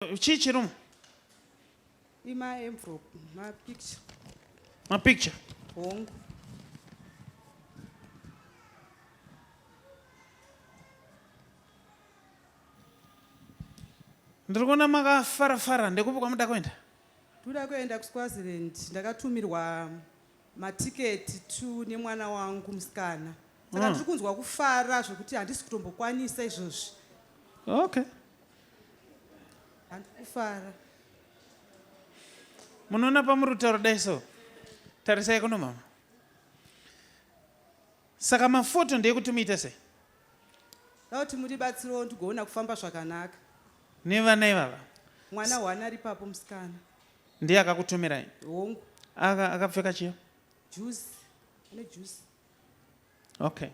Chichirum. My envelope, my picture. My picture. Hong. Ndikuona makafara ndekupi kwamuda kuenda? Ndoda kuenda kuSwaziland. Ndakatumirwa matiketi nemwana wangu musikana. Saka ndiri kunzwa kufara zvokuti handisi kutombokwanisa izvozvi. Okay. Handikufara. Munoona pamuri kutaura dai so. Tarisai kuno mama. Saka mafoto ndekutumiita sei? Dauti muribatsirewo ndigoona kufamba zvakanaka. Nevana ivava? Mwana wana ari papo musikana. Ndiye akakutumirai? Hongu. Akapfeka chiyo? Juice. Ane juice. Okay.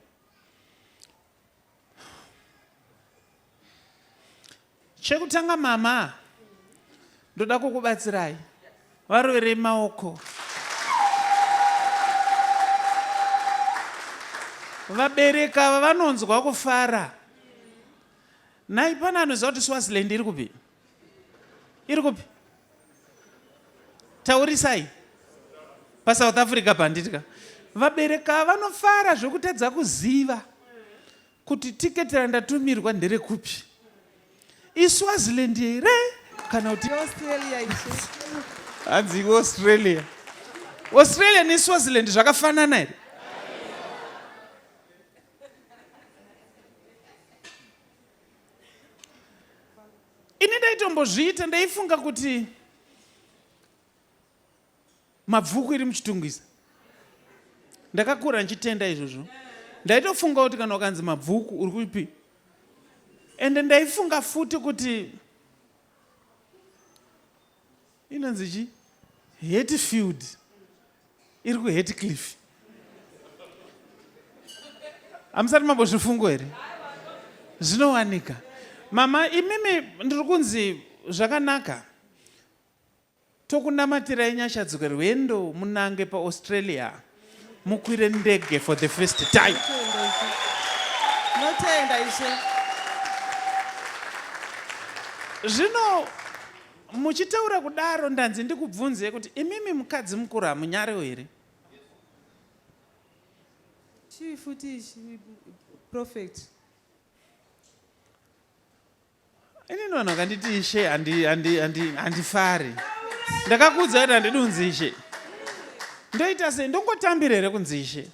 Chekutanga mama, ndoda kukubatsirai. Varwere maoko. Vabereka vanonzwa kufara. Nai pana anoziva kuti Swaziland iri kupi? Iri kupi? Taurisai. PaSouth Africa panditika. Vabereka vanofara zvokutadza kuziva kuti tiketi randatumirwa ndere kupi. ISwaziland here kana kuti Australia ishe. Hanzi Australia. Australia neSwaziland zvakafanana here? Ini ndaitombozviita ndaifunga kuti mabvuku iri muchitungwiza. Ndakakura nchitenda izvozvo. Ndaitofunga kuti kana ukanzi mabvuku uri kupi. Ende ndaifunga futi kuti inonzi chi? Hatfield iri kuHatcliffe. Hamusati mambozvifungo here? Zvinowanika. Mama, imimi ndiri kunzi zvakanaka. Tokunamatirai nyashadzidzo rwendo munange paAustralia. Mukwire ndege for the first time. Notenda ishe. Zvino muchitaura kudaro ndanzi ndikubvunze kuti imimi mukadzi mukuru hamunyarewo here? Chii futi prophet. Inini vanhu vakanditi ishe handifari. Ndakakudza kuti handidunzi ishe. Ndoita sei ndongotambira here kunzi ishe?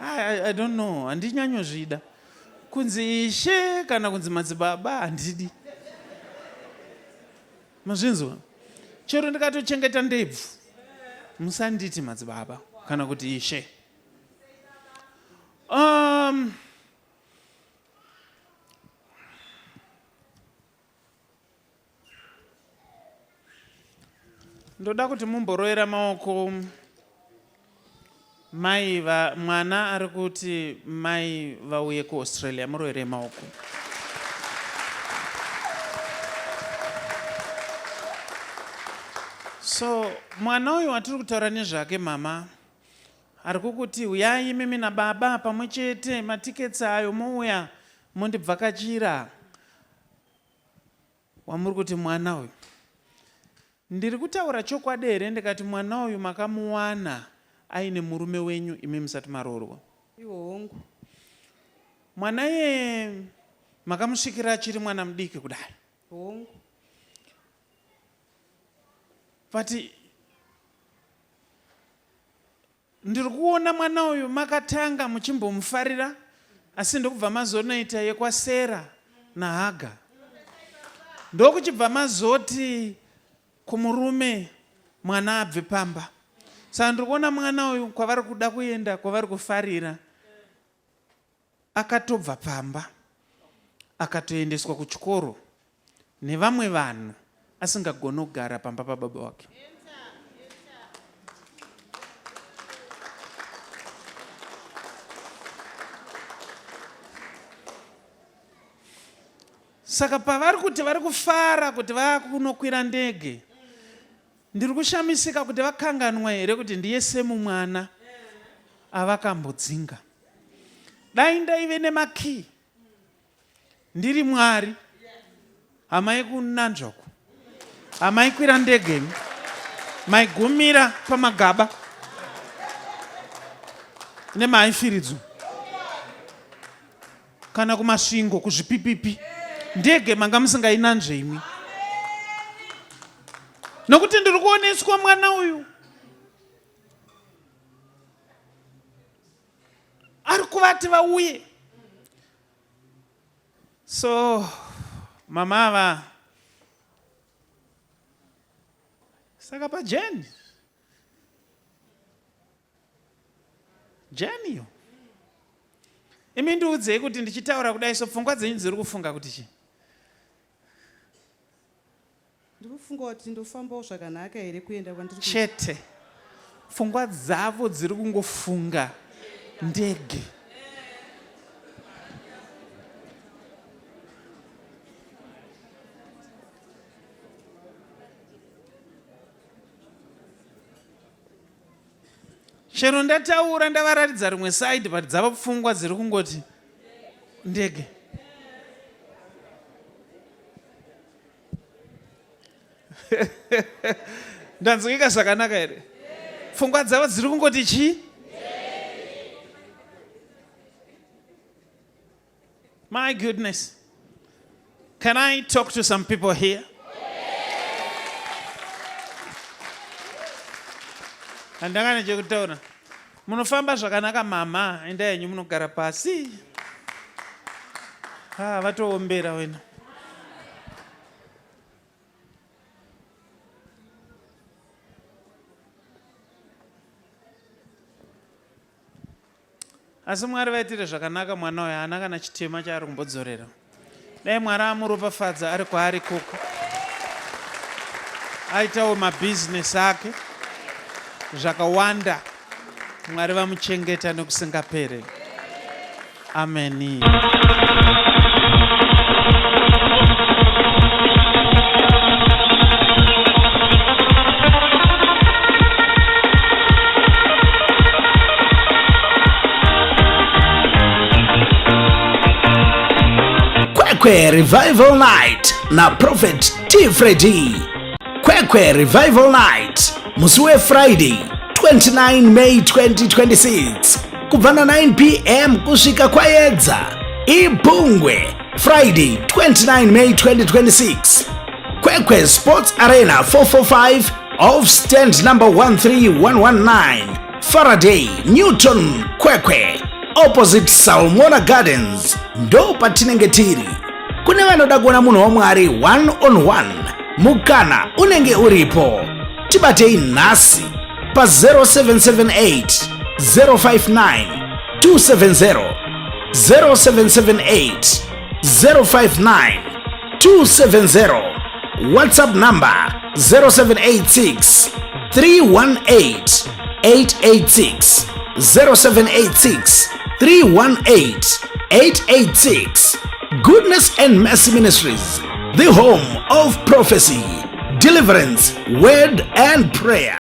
I don't know, handinyanyozvida. Kunzi ishe kana kunzi madzibaba handidi. Mazvinzwa? Chero ndikatochengeta ndebvu. Musanditi madzibaba kana kuti ishe. Ndoda kuti mumboroera maoko. Mai mwana ari kuti mai vauye kuAustralia muroere maoko. So mwana uyu watiri kutaura nezvake mama ari kukuti uyai mimi nababa pamwe chete matiketsi ayo mouya mondibvakachira. Wamuri kuti mwana uyu. Ndiri kutaura chokwadi here ndikati mwana uyu makamuwana aine murume wenyu imi musati maroorwa? Ihongu. Mwana iye makamusvikira achiri mwana mudiki kudai? Hongu. But ndiri kuona mwana uyu makatanga muchimbomufarira asi ndokubva mazonoita yekwasera naHaga. Ndokuchibva mazoti kumurume mwana abve pamba. Saka ndiri kuona mwana uyu kwavari kuda kuenda kwavari kufarira akatobva pamba akatoendeswa kuchikoro nevamwe vanhu asingagoni kugara pamba pababa wake. Saka pavari kuti vari kufara kuti vakunokwira ndege, ndiri kushamisika kuti vakanganwa here kuti ndiye semu mwana avakambodzinga. Dai ndaive nemakii ndiri Mwari hamai kunanzvaku, hamai kwira ndege, maigumira pamagaba nemaifiridzo kana kumasvingo, kuzvipipipi. Ndege manga musingainanzve imwi, nokuti ndiri kuoneswa mwana uyu ari kuvati vauye. So mama ava saka pajeni jeniyo imi ndiudzei kuti ndichitaura kudai so pfungwa dzenyu dziri kufunga kuti chii? Ndiri kufunga kuti ndofambawo zvakanaka here kuenda kwandiri chete. Pfungwa dzavo dziri kungofunga ndege. Chero ndataura ndavaratidza rimwe side but dzava pfungwa dziri kungoti ndege. Ndanzwika zvakanaka here? Pfungwa dzavo dziri kungoti chii? My goodness. Can I talk to some people here? Handangane chekutaura. Munofamba zvakanaka mama, enda yenyu munogara pasi. Vatoombera wena. Asi Mwari vaitire zvakanaka mwana uyu haana kana chitema chaari kumbodzorera. Dai Mwari amuropafadza ari kwaari koko. Aitawo mabhizinesi ake zvakawanda. Mwari vamuchengeta nokusingapere. Amen. Kwekwe Revival Night na Prophet T. Freddy. Kwekwe Revival Night musi weFriday 29 May 2026 kubva na 9 p.m. kusvika kwaedza. Ibungwe Friday 29 May 2026 Kwekwe Sports Arena 445 off stand number 13119 Faraday Newton Kwekwe opposite Salmona Gardens. Ndo patinenge tiri. Kune vanoda kuona munhu waMwari one on one, mukana unenge uripo. Tibatei nhasi pa 0778 059 270 0778 059 270 WhatsApp number 0786 318 886 0786 318 886. Goodness and Mercy Ministries, the home of prophecy, deliverance, word and prayer.